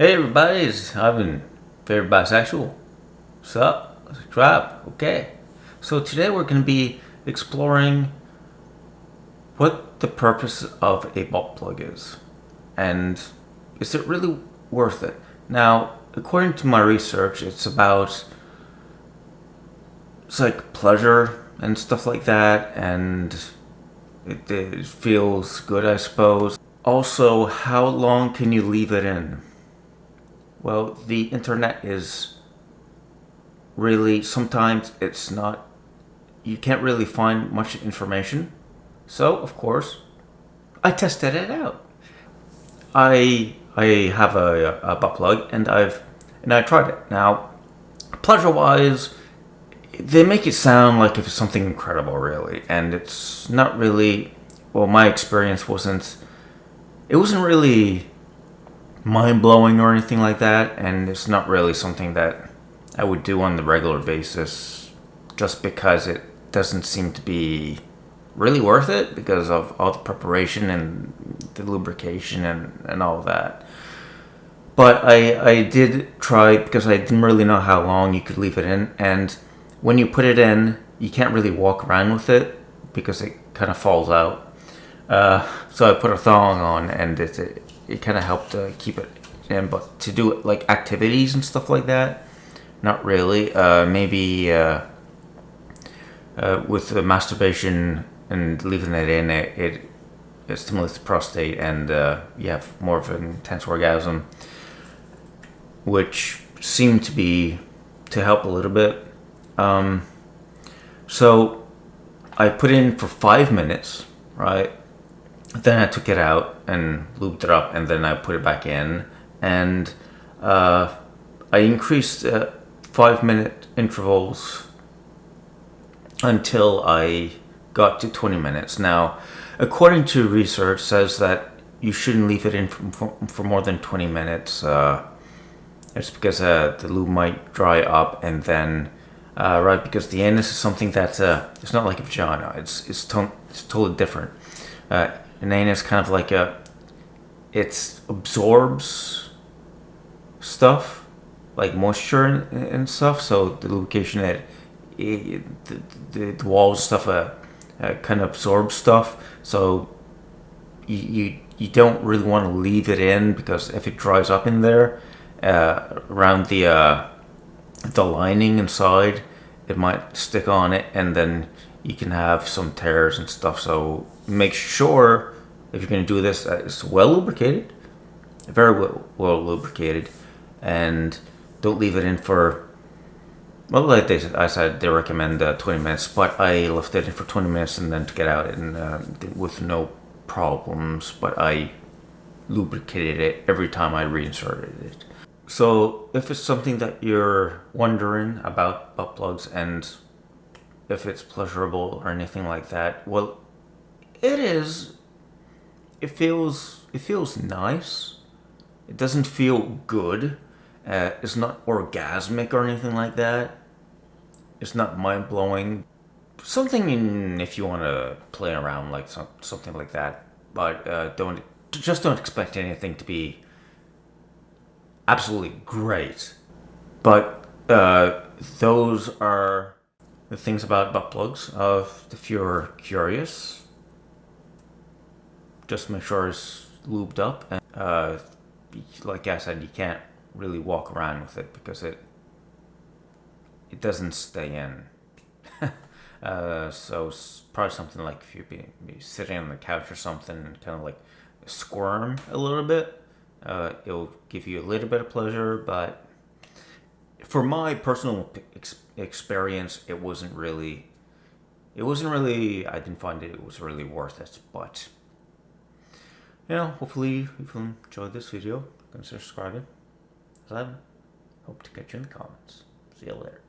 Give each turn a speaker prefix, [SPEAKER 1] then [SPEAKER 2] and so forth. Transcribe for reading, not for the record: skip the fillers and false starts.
[SPEAKER 1] Hey everybody, it's Ivan, favorite bisexual. Sup? Subscribe. Okay. So today we're going to be exploring what the purpose of a butt plug is. And is it really worth it? Now, according to my research, it's like pleasure and stuff like that, and it feels good, I suppose. Also, how long can you leave it in? Well, the internet is really, sometimes it's not, you can't really find much information. So, of course, I tested it out. I have a butt plug and I tried it. Now, pleasure-wise, they make it sound like if it's something incredible, really, and it's not really. Well, my experience it wasn't really mind-blowing or anything like that, and it's not really something that I would do on the regular basis, just because it doesn't seem to be really worth it because of all the preparation and the lubrication and all of that. But I did try because I didn't really know how long you could leave it in, and when you put it in, you can't really walk around with it because it kind of falls out. So I put a thong on, and it kind of helped keep it in. But to do it like activities and stuff like that, not really. Maybe with the masturbation and leaving it in, it stimulates the prostate, and you have more of an intense orgasm, which seemed to help a little bit. So I put in for 5 minutes, right? Then I took it out and lubed it up, and then I put it back in, and I increased 5-minute intervals until I got to 20 minutes. Now, according to research, says that you shouldn't leave it in for more than 20 minutes. It's because the lube might dry up, and then right, because the anus is something that it's not like a vagina. It's totally different. An anus kind of like it absorbs stuff like moisture and stuff. So the lubrication the walls and stuff kind of absorbs stuff. So you don't really want to leave it in, because if it dries up in there around the lining inside, it might stick on it, and then you can have some tears and stuff. So make sure, if you're going to do this, it's well lubricated, very well lubricated, and don't leave it in for, well, like I said, they recommend 20 minutes, but I left it in for 20 minutes and then took it out, and with no problems. But I lubricated it every time I reinserted it. So if it's something that you're wondering about butt plugs and if it's pleasurable or anything like that, well, it is. It feels nice. It doesn't feel good. It's not orgasmic or anything like that. It's not mind-blowing. Something if you want to play around, like something like that. But don't expect anything to be absolutely great. But those are the things about butt plugs. If you're curious, just make sure it's lubed up, and like I said, you can't really walk around with it because it doesn't stay in. So it's probably something like if you be sitting on the couch or something and kind of like squirm a little bit, it'll give you a little bit of pleasure. But for my personal experience, it wasn't really. I didn't find it was really worth it. But hopefully if you enjoyed this video, consider subscribing. 11. Hope to catch you in the comments. See you later.